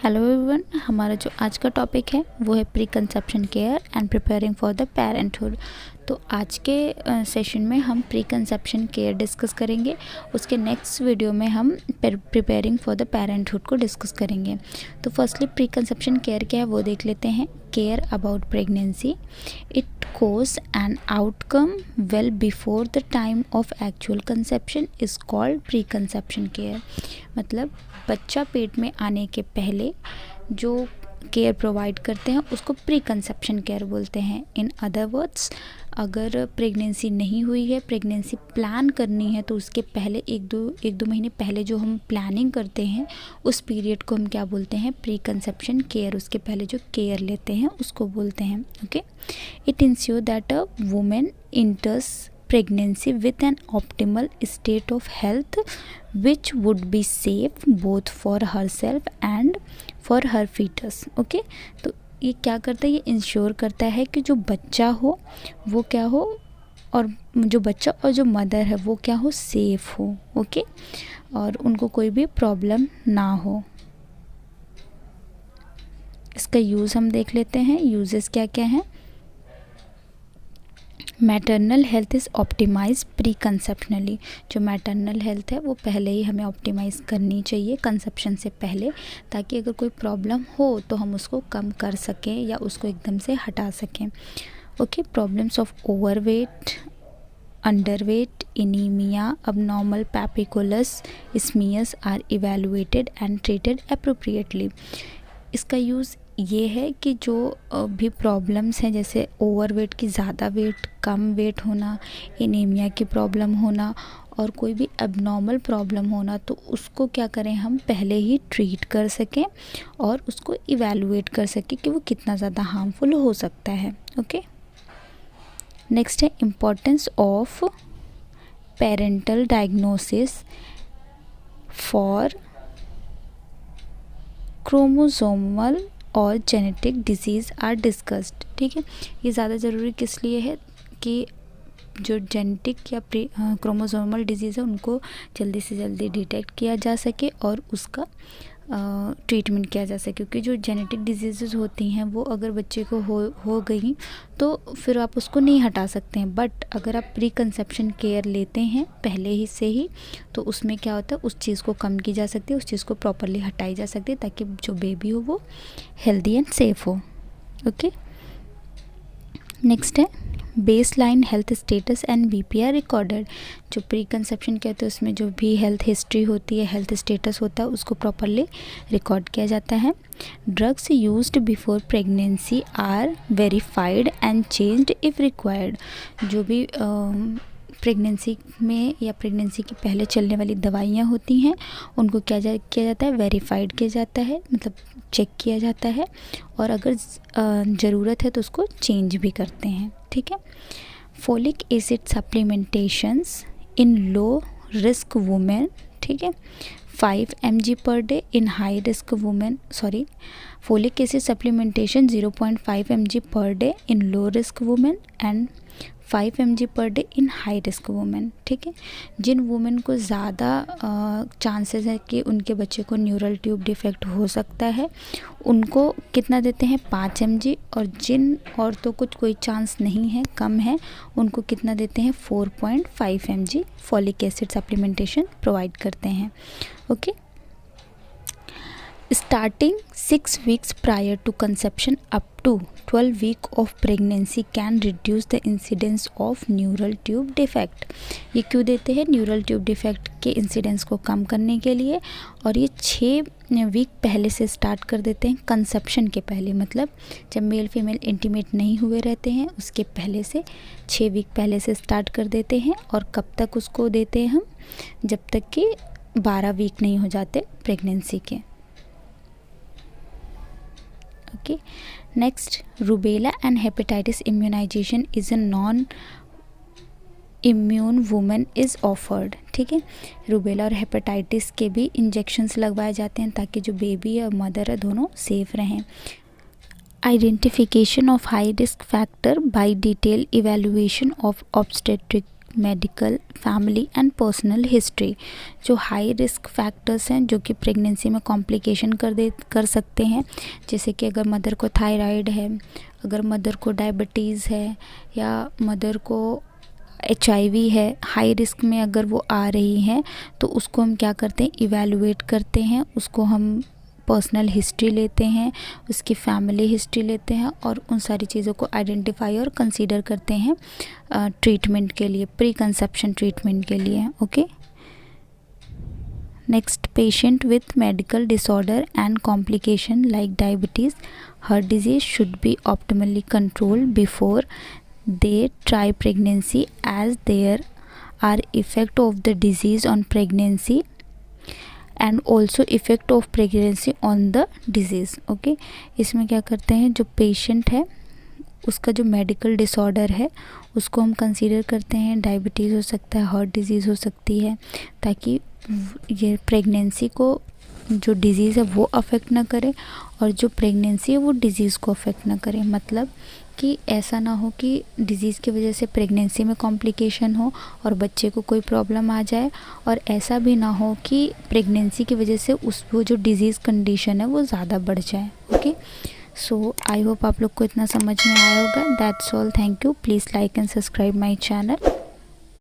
Hello everyone, हमारा जो आज का टॉपिक है वो है pre conception care and preparing for the parenthood. तो आज के सेशन में हम प्री कंसेप्शन केयर डिस्कस करेंगे। उसके नेक्स्ट वीडियो में हम प्रिपेयरिंग फॉर द पेरेंटहुड को डिस्कस करेंगे। तो फर्स्टली प्री कंसेप्शन केयर क्या है वो देख लेते हैं। Care about pregnancy, it course and outcome well before the time of actual conception is called pre conception care. मतलब बच्चा पेट में आने के पहले जो केयर प्रोवाइड करते हैं उसको प्री कंसेप्शन केयर बोलते हैं। इन अदर वर्ड्स, अगर प्रेगनेंसी नहीं हुई है, प्रेगनेंसी प्लान करनी है, तो उसके पहले एक दो महीने पहले जो हम प्लानिंग करते हैं उस पीरियड को हम क्या बोलते हैं? Pre conception care. उसके पहले जो केयर लेते हैं उसको बोलते हैं। Okay, it ensure that a women इंटर्स pregnancy with an optimal state of health which would be safe both for herself and for her fetus। Okay, तो ये क्या करता है? ये इंश्योर करता है कि जो बच्चा हो वो क्या हो, और जो बच्चा और जो मदर है वो क्या हो? सेफ हो। ओके, और उनको कोई भी प्रॉब्लम ना हो। इसका यूज़ हम देख लेते हैं। यूजेस क्या क्या हैं? Maternal health is optimize pre conceptionally. जो मैटरनल हेल्थ है वो पहले ही हमें ऑप्टिमाइज़ करनी चाहिए कंसेप्शन से पहले, ताकि अगर कोई प्रॉब्लम हो तो हम उसको कम कर सकें या उसको एकदम से हटा सकें। Okay, problems of overweight, underweight, anaemia, abnormal papiculus smears are evaluated and treated appropriately। इसका यूज़ ये है कि जो भी प्रॉब्लम्स हैं, जैसे ओवरवेट की ज़्यादा वेट, कम वेट होना, एनीमिया की प्रॉब्लम होना और कोई भी एबनॉर्मल प्रॉब्लम होना, तो उसको क्या करें? हम पहले ही ट्रीट कर सकें और उसको इवैल्यूएट कर सकें कि वो कितना ज़्यादा हार्मफुल हो सकता है। ओके, नेक्स्ट है importance of parental diagnosis for chromosomal और जेनेटिक डिजीज़ आर डिस्कस्ड। ठीक है, ये ज़्यादा ज़रूरी किस लिए है कि जो जेनेटिक या क्रोमोसोमल डिजीज़ है उनको जल्दी से जल्दी डिटेक्ट किया जा सके और उसका ट्रीटमेंट किया जा सके। क्योंकि जो जेनेटिक डिजीज़ होती हैं वो अगर बच्चे को हो गई तो फिर आप उसको नहीं हटा सकते हैं। बट अगर आप प्री कंसेप्शन केयर लेते हैं पहले ही से ही, तो उसमें क्या होता है? उस चीज़ को कम की जा सकती है, उस चीज़ को प्रॉपरली हटाई जा सकती है, ताकि जो बेबी हो वो हेल्दी एंड सेफ हो। ओके, नेक्स्ट है base line health status and BPR recorded. जो प्री कंसेप्शन कहते हैं उसमें जो भी हेल्थ हिस्ट्री होती है, हेल्थ स्टेटस होता है, उसको प्रॉपरली रिकॉर्ड किया जाता है। Drugs used before pregnancy are verified and changed if required. जो भी प्रेगनेंसी में या प्रेगनेंसी के पहले चलने वाली दवाइयाँ होती हैं उनको किया जाता है? वेरीफाइड किया जाता है, मतलब चेक किया जाता है, और अगर ज़रूरत है तो उसको चेंज भी करते हैं। ठीक है, फोलिक एसिड सप्लीमेंटेशंस इन लो रिस्क वुमेन। ठीक है, 5 mg per day in high risk women, folic acid supplementation 0.5 mg per day in low risk women and 5 mg per day in high risk women. ठीक है, जिन women को ज़्यादा chances है कि उनके बच्चे को न्यूरल ट्यूब डिफेक्ट हो सकता है उनको कितना देते हैं? 5 mg, और जिन औरतों को कोई चांस नहीं है, कम है, उनको कितना देते हैं? 4.5 mg folic acid supplementation provide करते हैं। Okay, starting 6 weeks prior to conception up to 12 week of pregnancy can reduce the incidence of neural tube defect। ये क्यों देते हैं? न्यूरल ट्यूब डिफेक्ट के इंसिडेंस को कम करने के लिए। और ये 6 वीक पहले से स्टार्ट कर देते हैं, कंसेप्शन के पहले, मतलब जब मेल फीमेल इंटीमेट नहीं हुए रहते हैं उसके पहले से 6 वीक पहले से स्टार्ट कर देते हैं। और कब तक उसको देते हैं हम? जब तक कि 12 वीक नहीं हो जाते प्रेगनेंसी के। Okay, next, rubella and hepatitis immunization is a non-immune woman is offered। ठीक है, रूबेला और हेपेटाइटिस के भी इंजेक्शन्स लगवाए जाते हैं ताकि जो बेबी और मदर है दोनों सेफ रहें। Identification of high risk factor by detail evaluation of obstetric medical, family and personal history. जो हाई रिस्क फैक्टर्स हैं जो कि प्रेगनेंसी में कॉम्प्लिकेशन कर सकते हैं, जैसे कि अगर मदर को थायराइड है, अगर मदर को डायबिटीज़ है, या मदर को HIV है, हाई रिस्क में अगर वो आ रही हैं तो उसको हम क्या करते हैं, इवैल्यूएट करते हैं, उसको हम पर्सनल हिस्ट्री लेते हैं, उसकी फैमिली हिस्ट्री लेते हैं और उन सारी चीज़ों को आइडेंटिफाई और कंसीडर करते हैं ट्रीटमेंट के लिए, प्री कंसेप्शन ट्रीटमेंट के लिए। Okay, next, patient with medical disorder and complication like diabetes, heart disease should be optimally controlled before they try pregnancy, as there are effect of the disease on pregnancy and also effect of pregnancy on the disease। Okay, इसमें क्या करते हैं, जो patient है उसका जो medical disorder है उसको हम कंसीडर करते हैं, डायबिटीज़ हो सकता है, हार्ट डिजीज़ हो सकती है, ताकि ये प्रेगनेंसी को जो डिज़ीज़ है वो अफेक्ट ना करे और जो प्रेगनेंसी है वो डिज़ीज़ को अफेक्ट ना करे। मतलब कि ऐसा ना हो कि डिज़ीज़ की वजह से प्रेगनेंसी में कॉम्प्लिकेशन हो और बच्चे को कोई प्रॉब्लम आ जाए, और ऐसा भी ना हो कि प्रेगनेंसी की वजह से वो जो डिज़ीज़ कंडीशन है वो ज़्यादा बढ़ जाए। ओके, सो आई होप आप लोग को इतना समझ में आया होगा। That's all, thank you, please like and subscribe my channel.